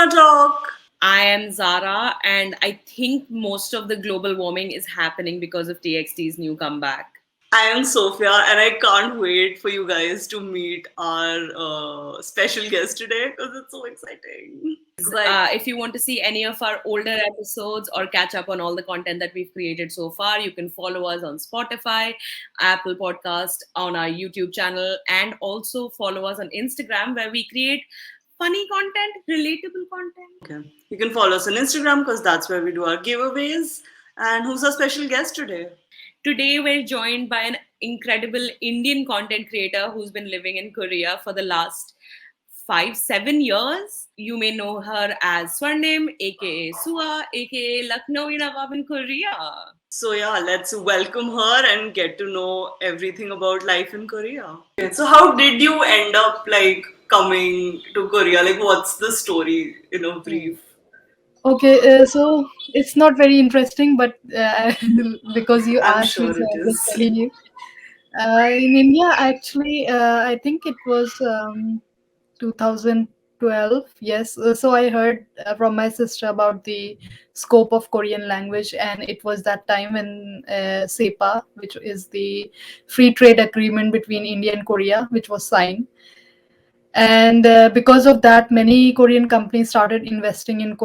NoonaTalk. I am Zara, and I think most of the global warming is happening because of TXT's new comeback. I am Sophia, and I can't wait for you guys to meet our special guest today because it's so exciting. If you want to see any of our older episodes or catch up on all the content that we've created so far, you can follow us on Spotify, Apple Podcast, on our YouTube channel, and also follow us on Instagram where we create funny content, relatable content. Okay. You can follow us on Instagram because that's where we do our giveaways. And who's our special guest today? Today, we're joined by an incredible Indian content creator who's been living in Korea for the last 5-7 years. You may know her as Swarnim, aka Sua, aka Lucknowi Nawab in Korea. So yeah, let's welcome her and get to know everything about life in Korea. Okay, so how did you end up coming to Korea? Like, what's the story in a brief? Okay, so it's not very interesting, but because you I'm asked me, sure so it I'm just is. telling you. In India, actually, I think it was 2012. Yes, so I heard from my sister about the scope of Korean language, and it was that time when SEPA, which is the free trade agreement between India and Korea, which was signed. And because of that, many Korean companies started investing in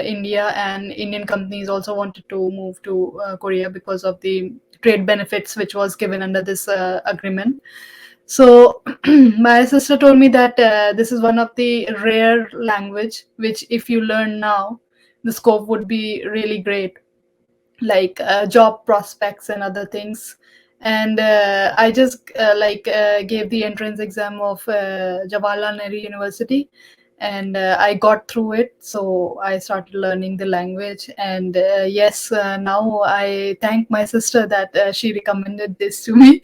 India, and Indian companies also wanted to move to Korea because of the trade benefits which was given under this agreement. So my sister told me that this is one of the rare language which if you learn now, the scope would be really great, like job prospects and other things. And I just gave the entrance exam of Jawaharlal Nehru University, and I got through it, so I started learning the language. And yes, now I thank my sister that she recommended this to me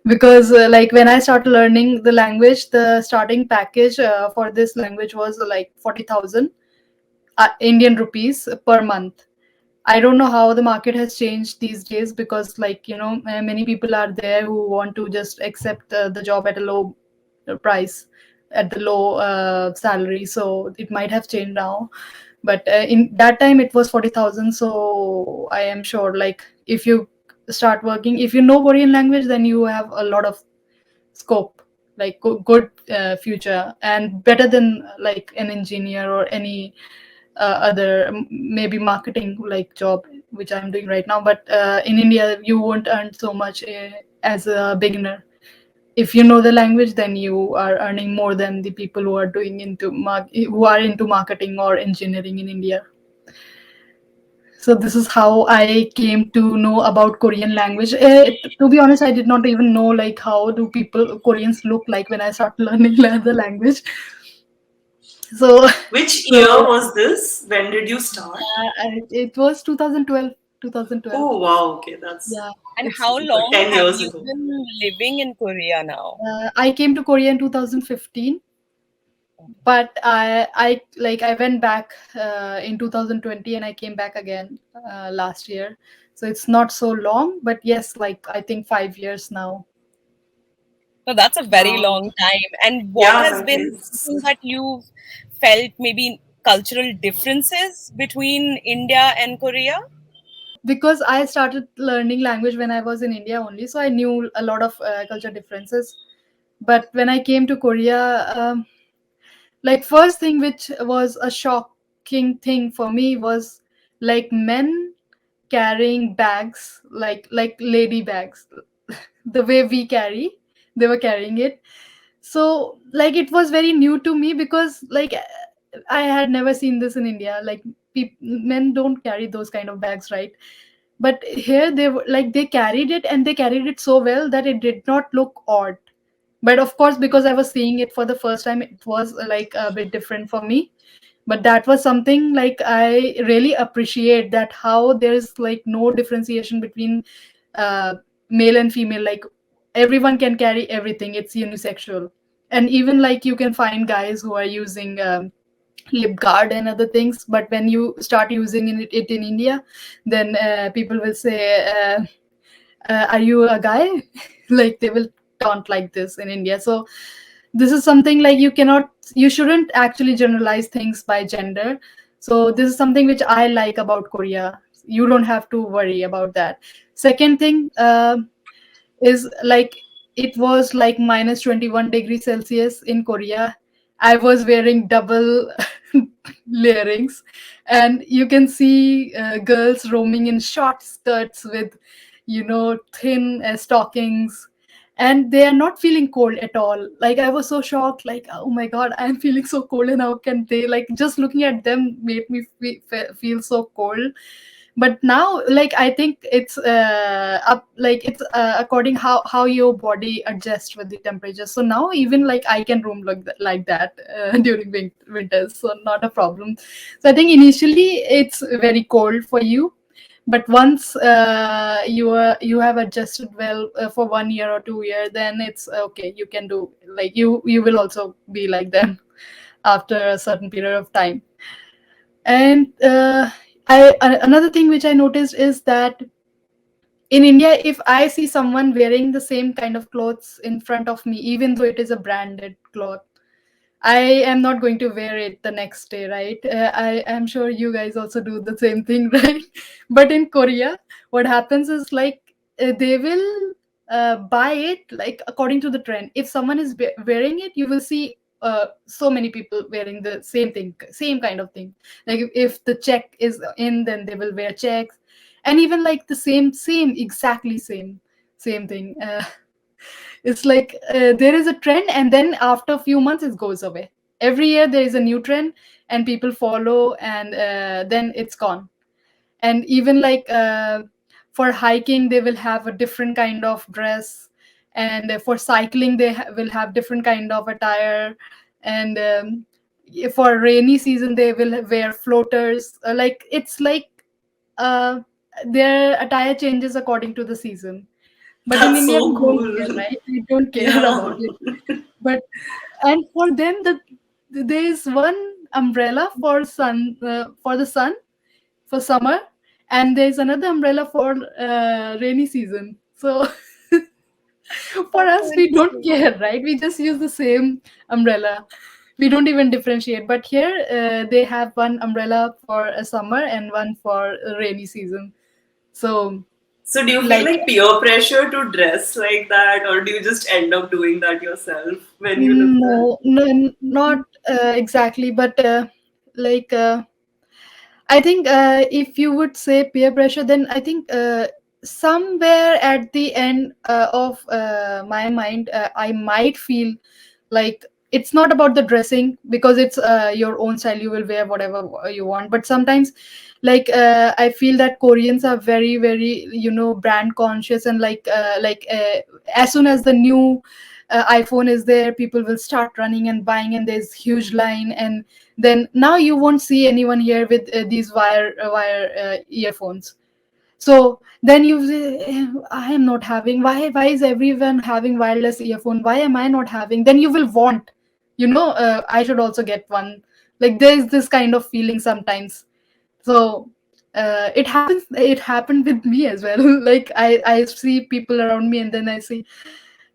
because when I started learning the language, the starting package for this language was like 40,000 Indian rupees per month. I don't know how the market has changed these days because, many people are there who want to just accept the job at a low price, at the low salary. So it might have changed now. But in that time, it was 40,000. So I am sure, like, if you start working, if you know Korean language, then you have a lot of scope, like good future, and better than like an engineer or any other maybe marketing like job which I'm doing right now. But in India you won't earn so much as a beginner. If you know the language, then you are earning more than the people who are doing who are into marketing or engineering in India. So this is how I came to know about Korean language. To be honest, I did not even know like how do people Koreans look like when I started learning the language. So Which so year was this? When did you start? it was 2012. 2012. Oh wow, okay, that's Yeah, And it's how long 10 have years you ago. been living in Korea now? I came to Korea in 2015, but I went back in 2020, and I came back again last year. So it's not so long, but yes, like I think 5 years now. So that's a very Wow. long time. And what Yeah, has that been is. something that you've felt maybe cultural differences between India and Korea? Because I started learning language when I was in India only, so I knew a lot of culture differences. But when I came to Korea, like first thing which was a shocking thing for me was like men carrying bags, like lady bags, the way we carry, they were carrying it. So like it was very new to me because like I had never seen this in India. Like men don't carry those kind of bags, right? But here they were like they carried it, and they carried it so well that it did not look odd. But of course, because I was seeing it for the first time, it was like a bit different for me. But that was something like I really appreciate, that how there's like no differentiation between uh, male and female. Like everyone can carry everything, it's unisexual. And even like you can find guys who are using lip guard and other things, but when you start using it in India, then people will say, are you a guy? Like they will taunt like this in India. So this is something like you shouldn't actually generalize things by gender. So this is something which I like about Korea. You don't have to worry about that. Second thing, is like it was like minus 21 degrees Celsius in Korea. I was wearing double layerings, and you can see girls roaming in short skirts with, thin stockings, and they are not feeling cold at all. Like, I was so shocked, like, oh my god, I'm feeling so cold, and how can they, like, just looking at them made me feel so cold. But now, like, I think it's up, like it's according how your body adjusts with the temperature. So now even like I can roam like that during winters, so not a problem. So I think initially it's very cold for you, but once you have adjusted well for 1 year or 2 year, then it's okay. You can do, like, you will also be like them after a certain period of time. And another thing which I noticed is that in India, if I see someone wearing the same kind of clothes in front of me, even though it is a branded cloth, I am not going to wear it the next day, right? I am sure you guys also do the same thing, right? But in Korea, what happens is like they will buy it like according to the trend. If someone is wearing it, you will see so many people wearing the same thing, same kind of thing. Like if the check is in, then they will wear checks, and even like the same, exactly same thing. It's like there is a trend, and then after a few months it goes away. Every year there is a new trend, and people follow, and then it's gone. And even like for hiking they will have a different kind of dress, and for cycling they will have different kind of attire. And for rainy season they will wear floaters. Like it's like uh, their attire changes according to the season. But in That's India, so we don't care, cool. right? We don't care Yeah. about it. But and for them, there is one umbrella for the sun for summer, and there is another umbrella for rainy season. So for That's us, so we don't interesting. care, right? We just use the same umbrella. We don't even differentiate. But here, they have one umbrella for a summer and one for a rainy season. So, So do you feel like, like peer pressure to dress like that, or do you just end up doing that yourself when you live there? no, no, not exactly, but like I think if you would say peer pressure, then I think somewhere at the end of my mind, I might feel like it's not about the dressing, because it's your own style. You will wear whatever you want. But sometimes, like I feel that Koreans are very, very, brand conscious, and as soon as the new iPhone is there, people will start running and buying, and there's huge line. And then now you won't see anyone here with these wire earphones. So then you say, I am not having. Why is everyone having wireless earphone? Why am I not having? Then you will want, I should also get one. Like there's this kind of feeling sometimes. So it happened with me as well. Like I see people around me, and then I see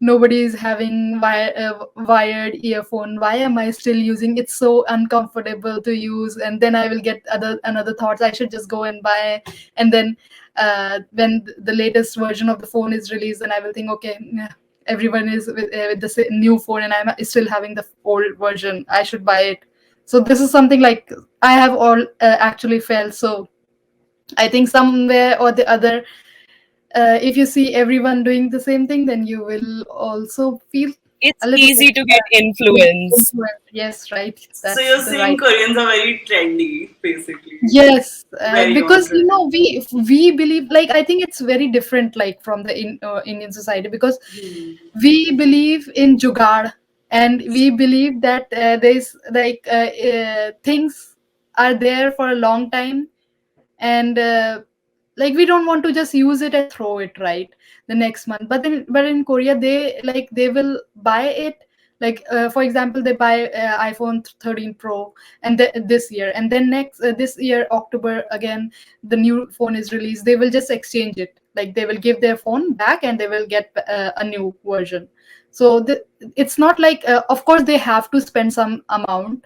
nobody is having wired earphone. Why am I still using? It's so uncomfortable to use. And then I will get another thoughts, I should just go and buy. And then when the latest version of the phone is released, then I will think, okay, everyone is with the new phone, and I'm still having the old version. I should buy it. So this is something like I have all actually felt. So I think somewhere or the other, if you see everyone doing the same thing, then you will also feel It's a little bit easy to get influenced. influenced. Yes, right. So That's you're the saying right. Koreans are very trendy, basically. Yes, Very on because trend. we believe, like, I think it's very different, like from the Indian society, because Hmm. we believe in jugaad, and we believe that there's like things are there for a long time. And like we don't want to just use it and throw it right the next month. But in Korea, they will buy it. Like for example, they buy iPhone 13 Pro, and this year, and then next this year October again, the new phone is released. They will just exchange it. Like they will give their phone back, and they will get a new version. So it's not like, of course they have to spend some amount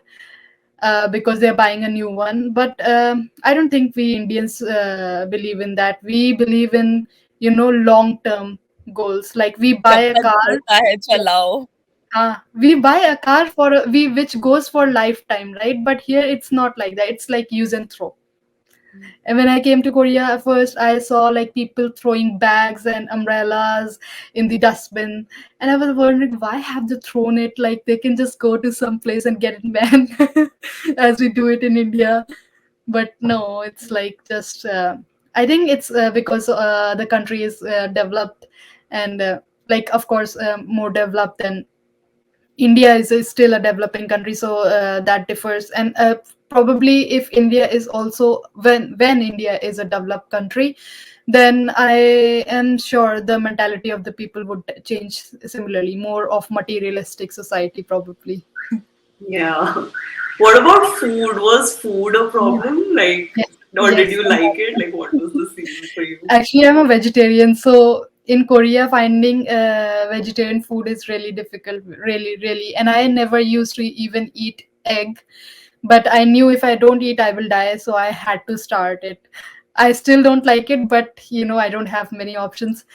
because they're buying a new one, but I don't think we Indians believe in that. We believe in, long term goals. Like we buy जब a तक car. चलता है चलाओ. We buy a car for we which goes for lifetime, right? But here it's not like that. It's like use and throw. And when I came to Korea at first, I saw like people throwing bags and umbrellas in the dustbin, and I was wondering why have they thrown it? Like they can just go to some place and get it banned, as we do it in India. But no, it's like just. I think it's because the country is developed, and like of course more developed than India is still a developing country, so that differs. And probably if India is also when India is a developed country, then I am sure the mentality of the people would change similarly, more of materialistic society probably. Yeah. What about food? Was food a Yeah. problem? Like, Yes, or did yes. you like it? Like, what was the scene for you? Actually, I'm a vegetarian, so in Korea, finding vegetarian food is really difficult, really, really. And I never used to even eat egg, but I knew if I don't eat, I will die, so I had to start it. I still don't like it, but I don't have many options.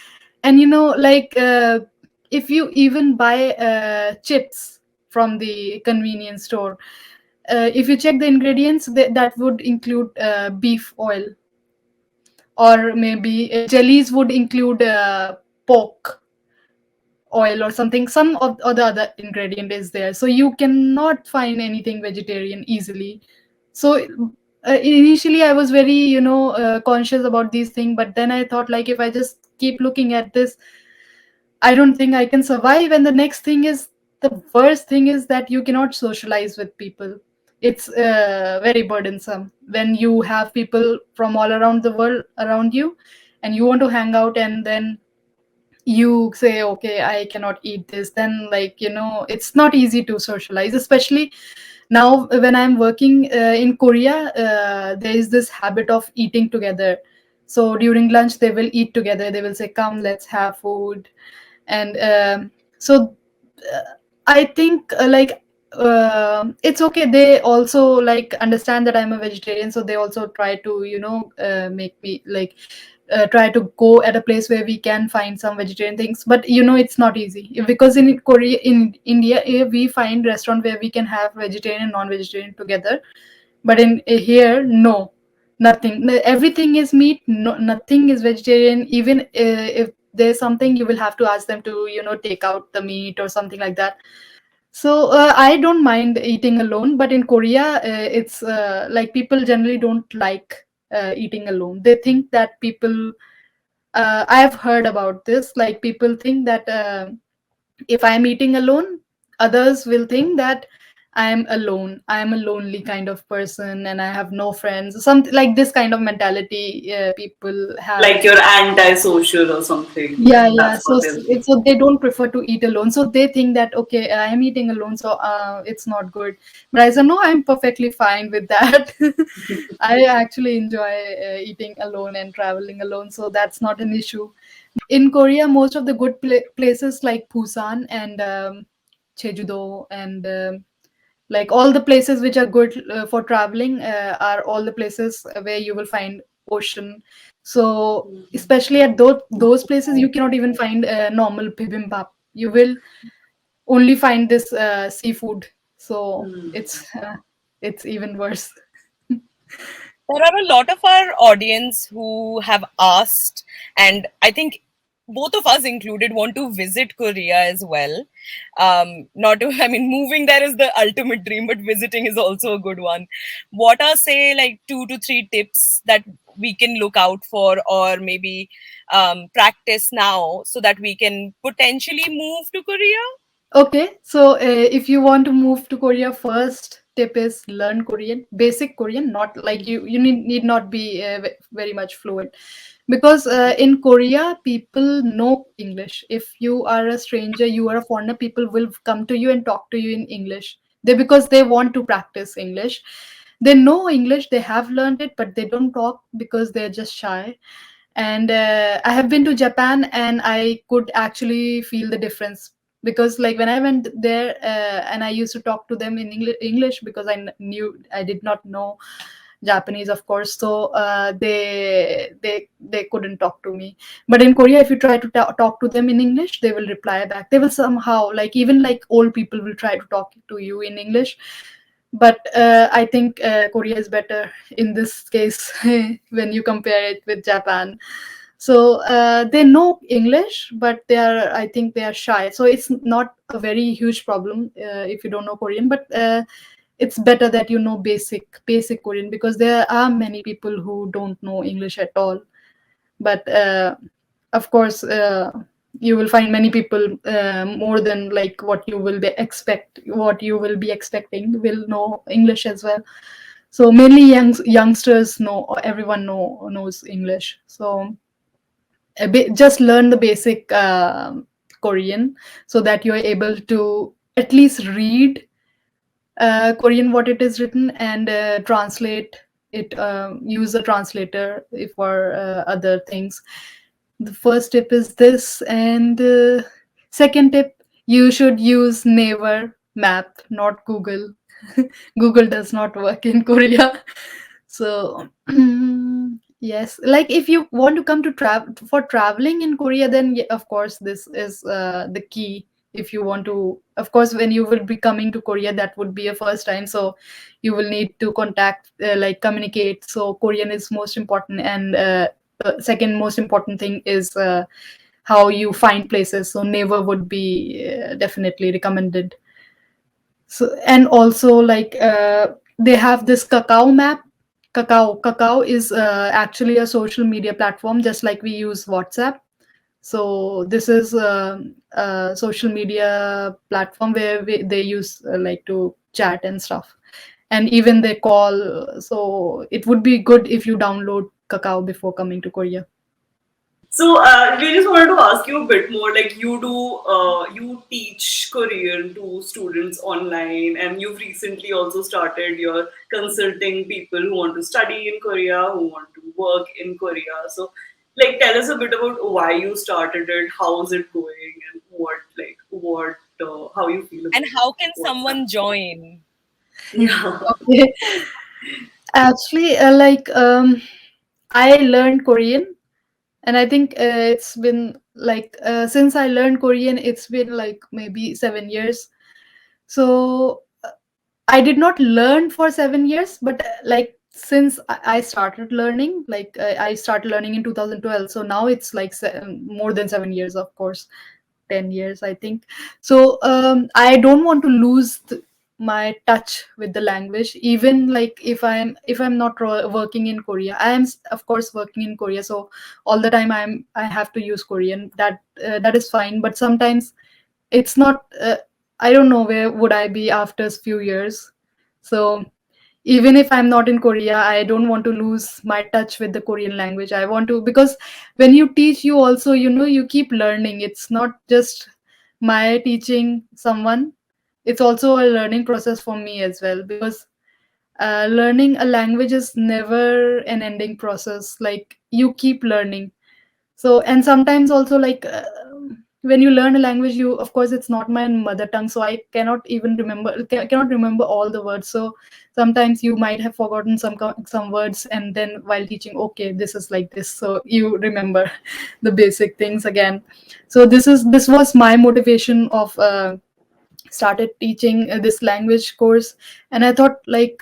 And like if you even buy chips from the convenience store, if you check the ingredients, that would include beef oil, or maybe jellies would include pork oil or something. Some of or the other ingredient is there, so you cannot find anything vegetarian easily. So initially I was very conscious about these things, but then I thought, like, if I just keep looking at this, I don't think I can survive. And the next thing is, the worst thing is that you cannot socialize with people. It's very burdensome when you have people from all around the world around you, and you want to hang out, and then you say, okay, I cannot eat this. Then, like, it's not easy to socialize, especially now when I'm working in Korea. There is this habit of eating together. So during lunch, they will eat together. They will say, come, let's have food. And so I think it's okay. They also like understand that I'm a vegetarian, so they also try to make me like try to go at a place where we can find some vegetarian things. But it's not easy, because in Korea, in India, we find restaurant where we can have vegetarian and non-vegetarian together. But in here, no, nothing. Everything is meat. No, nothing is vegetarian. Even if there's something, you will have to ask them to take out the meat or something like that. So I don't mind eating alone, but in Korea, it's like people generally don't like eating alone. They think that people. I have heard about this. Like people think that if I'm eating alone, others will think that I'm alone. I'm a lonely kind of person, and I have no friends. Something like this kind of mentality people have. Like you're antisocial or something. Yeah, yeah. That's So what they'll think. so they don't prefer to eat alone. So they think that, okay, I am eating alone, so it's not good. But I said no, I'm perfectly fine with that. I actually enjoy eating alone and traveling alone, so that's not an issue. In Korea, most of the good places like Busan and Jeju-do and like all the places which are good for traveling are all the places where you will find ocean. So especially at those places, you cannot even find normal bibimbap. You will only find this seafood. So it's even worse. There are a lot of our audience who have asked, and I think both of us included want to visit Korea as well. Not to, I mean, moving there is the ultimate dream, but visiting is also a good one. What are, say, like 2 to 3 tips that we can look out for, or maybe practice now so that we can potentially move to Korea? Okay, so if you want to move to Korea, first tip is learn Korean, basic Korean. Not like you need not be very much fluent, because in Korea people know English. If you are a stranger, you are a foreigner, people will come to you and talk to you in English. Because they want to practice English. They know English, they have learned it, but they don't talk because they're just shy. And I have been to Japan, and I could actually feel the difference. because like when I went there, and I used to talk to them in English, because I did not know Japanese, of course. So they couldn't talk to me. But in Korea, if you try to talk to them in English, they will reply back. They will somehow, like, even like old people will try to talk to you in English. But I think Korea is better in this case when you compare it with Japan. So they know English, but I think they are shy. So it's not a very huge problem if you don't know Korean. But it's better that you know basic Korean, because there are many people who don't know English at all. But of course, you will find many people, more than like what you will be expecting, will know English as well. So mainly youngsters know, everyone knows English. So just learn the basic Korean, so that you're able to at least read Korean what it is written, and translate it. Use a translator for other things. The first tip is this, and second tip, you should use Naver map, not Google. Google does not work in Korea. So yes, like if you want to come to traveling in Korea, then of course this is the key. If you want to, of course, when you will be coming to Korea, that would be a first time, so you will need to contact, like communicate. So Korean is most important, and second most important thing is how you find places. So Naver would be definitely recommended. So, and also like they have this Kakao map. Kakao is actually a social media platform, just like we use WhatsApp. So this is a social media platform where they use like to chat and stuff, and even they call. So it would be good if you download Kakao before coming to Korea. So, we just wanted to ask you a bit more. Like, you teach Korean to students online, and you've recently also started your consulting people who want to study in Korea, who want to work in Korea. So, like, tell us a bit about why you started it, how's it going, and how you feel And about how can what's happening. someone join? Yeah. Okay. Actually, I learned Korean, and I think it's been like since I learned Korean, it's been like maybe 7 years. So I did not learn for 7 years, but like since I started learning, like I started learning in 2012. So now it's like more than 7 years, of course, 10 years, I think. So I don't want to lose my touch with the language, even like if I'm not working in Korea. I am of course working in Korea, so all the time I have to use Korean. That is fine, but sometimes it's not. I don't know where would I be after a few years. So even if I'm not in Korea, I don't want to lose my touch with the Korean language. I want to, because when you teach, you also, you keep learning. It's not just my teaching someone, it's also a learning process for me as well, because learning a language is never an ending process. Like you keep learning. So, and sometimes also like when you learn a language, you, of course, it's not my mother tongue, so I cannot even cannot remember all the words. So sometimes you might have forgotten some words, and then while teaching, okay, this is like this, so you remember the basic things again. So this was my motivation of started teaching this language course. And I thought like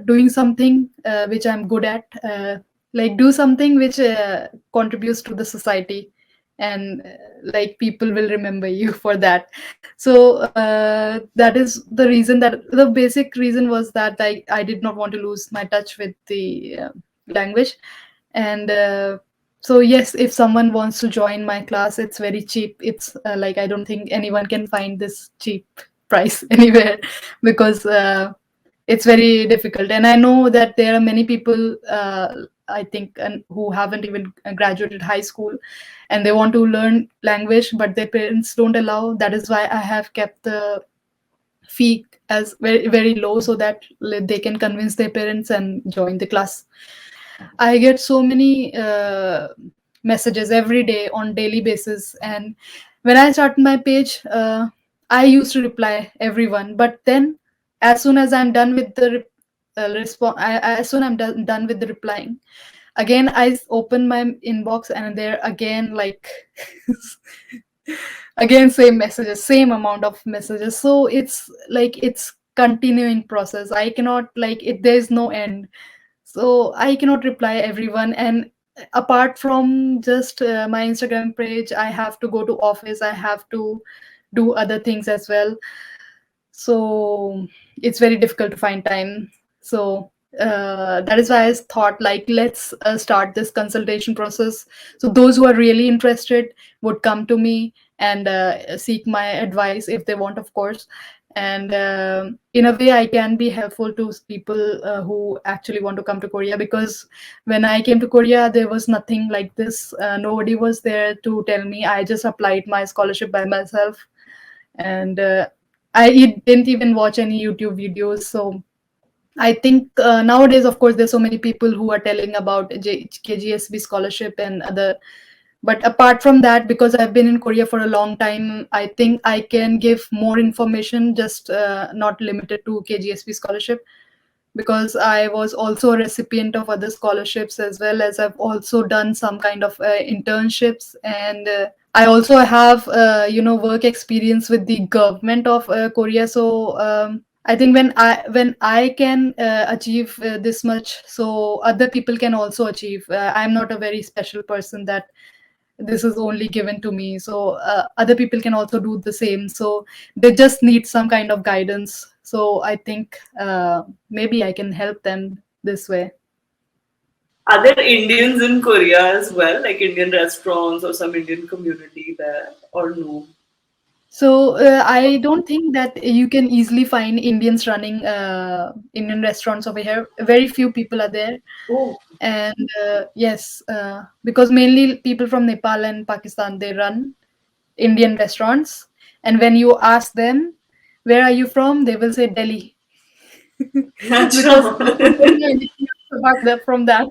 doing something which I'm good at, like do something which contributes to the society, and like people will remember you for that. So that is the reason, that the basic reason was that I did not want to lose my touch with the language. And so yes, if someone wants to join my class, it's very cheap. It's like I don't think anyone can find this cheap price anywhere, because it's very difficult. And I know that there are many people, I think, and who haven't even graduated high school, and they want to learn language, but their parents don't allow. That is why I have kept the fee as very very low, so that they can convince their parents and join the class. I get so many messages every day on daily basis, and when I started my page, I used to reply everyone, but then as soon as I'm done with the response, as soon I'm done with the replying, again open my inbox and there again like again same messages, same amount of messages. So it's like it's continuing process. I cannot like it. There's no end, so I cannot reply everyone. And apart from just my Instagram page, I have to go to office, I have to do other things as well, so it's very difficult to find time. So that is why I thought like let's start this consultation process, so those who are really interested would come to me and seek my advice if they want, of course. And in a way I can be helpful to people who actually want to come to Korea, because when I came to Korea there was nothing like this. Nobody was there to tell me. I just applied my scholarship by myself, and didn't even watch any YouTube videos. So I think nowadays, of course, there's so many people who are telling about KGSB scholarship and other. But apart from that, because I've been in Korea for a long time, I think I can give more information, just not limited to KGSB scholarship, because I was also a recipient of other scholarships, as well as I've also done some kind of internships. And I also have, work experience with the government of Korea. So I think when I can achieve this much, so other people can also achieve. I'm not a very special person that this is only given to me. So other people can also do the same. So they just need some kind of guidance. So I think maybe I can help them this way. Are there Indians in Korea as well, like Indian restaurants or some Indian community there, or no? So I don't think that you can easily find Indians running Indian restaurants over here. Very few people are there. Oh, And yes, because mainly people from Nepal and Pakistan, they run Indian restaurants. And when you ask them, where are you from? They will say Delhi. Because अच्छा. they don't know anything else apart from that.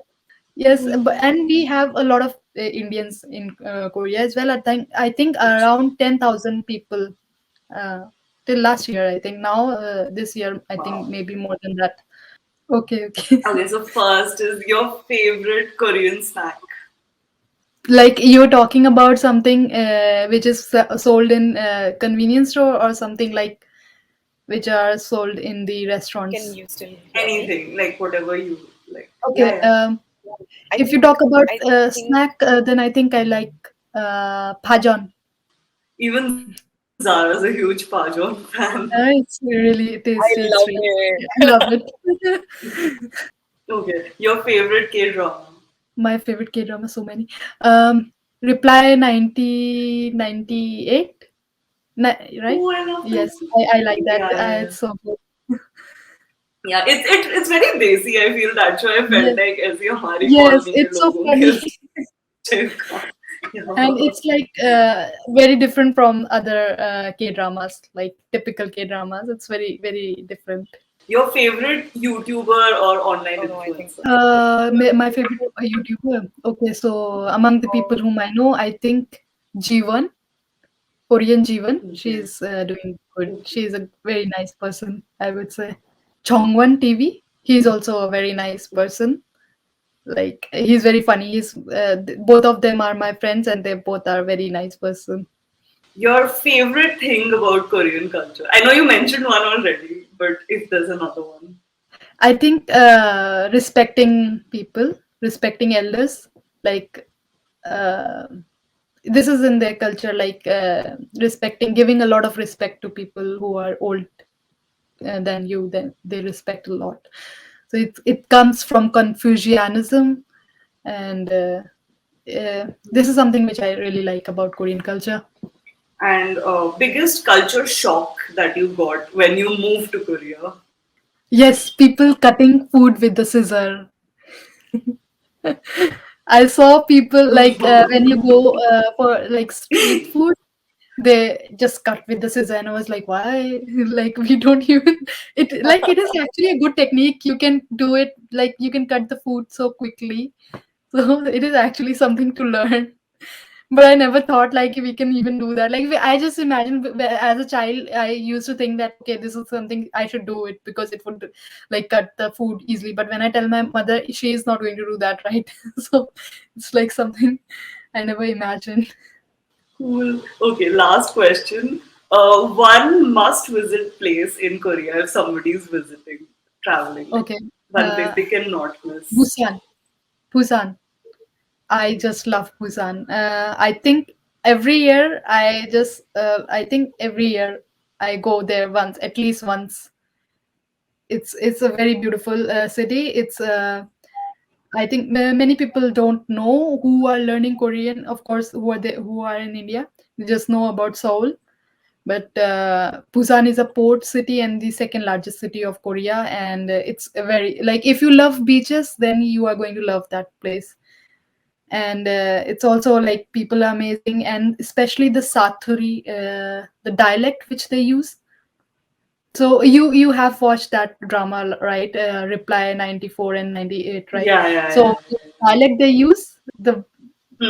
Yes, but, and we have a lot of Indians in Korea as well. I think around 10,000 people uh, till last year. I think now this year I think Wow. maybe more than that. Okay, okay. Okay, so first is your favorite Korean snack. Like you're talking about something which is sold in convenience store, or something like which are sold in the Can restaurants. you still hear me? Anything, like whatever you like. Yeah, Okay. yeah. I If you think talk about I think snack, then I think I like pajon. Even Zara's a huge Pajon fan. It's really I tasty. It's love really it. I love it. Okay, your favorite K drama. My favorite K drama, so many. Um, Reply 1998, right? Oh, I love that. Yes, I like that. Yeah, yeah, yeah. It's so good. Yeah, it's very desi. I feel that show. I felt Yes, like ऐसे हमारी yes, colony के it's so लोगों के funny. चिपका. And Yeah. it's like very different from other K dramas, like typical K dramas. It's very, very different. Your favorite YouTuber or online Oh no, I think influencer? My favorite YouTuber. Okay, so among the people whom I know, I think Jivan, Korean Jivan, Okay. she's doing good. Okay. She's a very nice person, I would say. Chongwon TV, he's also a very nice person. Like he's very funny. Both of them are my friends, and they both are very nice person. Your favorite thing about Korean culture? I know you mentioned one already, but if there's another one. I think respecting people, respecting elders, like uh, this is in their culture, like respecting, giving a lot of respect to people who are old than you. Then they respect a lot. So it comes from Confucianism, and this is something which I really like about Korean culture. And biggest culture shock that you got when you moved to Korea? Yes, people cutting food with the scissor. I saw people like when you go for like street food, they just cut with the scissor, and I was like, why? Like we don't even it is actually a good technique. You can do it, like you can cut the food so quickly. So it is actually something to learn. but I never thought like we can even do that. Like I just imagine as a child, I used to think that okay, this is something I should do it because it would like cut the food easily. But when I tell my mother, she is not going to do that, right? So it's like something I never imagined. Cool. Okay, last question. One must visit place in Korea if somebody is visiting, traveling, like Okay, one place they cannot miss. Busan, Busan. I just love Busan. I think every year I think every year I go there once, at least once. It's a very beautiful city. It's I think many people don't know who are learning Korean. Of course, who are in India, they just know about Seoul. But Busan is a port city and the second largest city of Korea, and it's a very like if you love beaches, then you are going to love that place. And it's also like people are amazing, and especially the Sathuri, the dialect which they use. So you have watched that drama, right? Reply 94 and 98, right? Yeah, yeah, So the yeah. dialect they use, the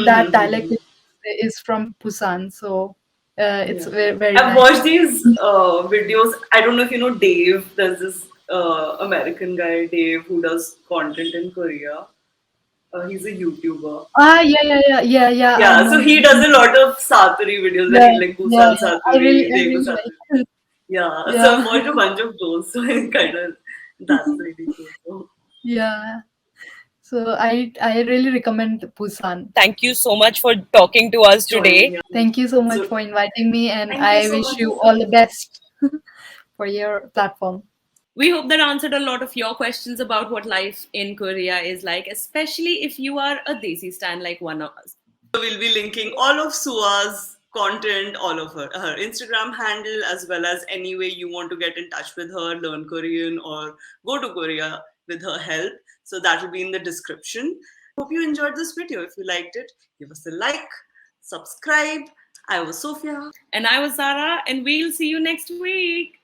that dialect Mm-hmm. is from Busan. So it's Yeah. very, very I've nice. watched these videos. I don't know if you know Dave. There's this American guy, Dave, who does content in Korea. He's a YouTuber. Ah, yeah, yeah, yeah, yeah, yeah. I Yeah, know so he him. does a lot of Saturi videos where Yeah, he like yeah, Busan yeah. Saturi, I Daegu really Saturi. like it. Yeah, so I've Yeah, watched a bunch of those, so I kind of that's really cool. So, yeah. So I really recommend Busan. Thank you so much for talking to us joining, today. yeah. Thank you so much So for inviting me, and thank you I so wish much you for all the coming. best for your platform. We hope that answered a lot of your questions about what life in Korea is like, especially if you are a Desi stan like one of us. So we'll be linking all of Sua's content, all of her Instagram handle, as well as any way you want to get in touch with her, learn Korean, or go to Korea with her help. So that will be in the description. Hope you enjoyed this video. If you liked it, give us a like, subscribe. I was Sophia. And I was Zara, and we'll see you next week.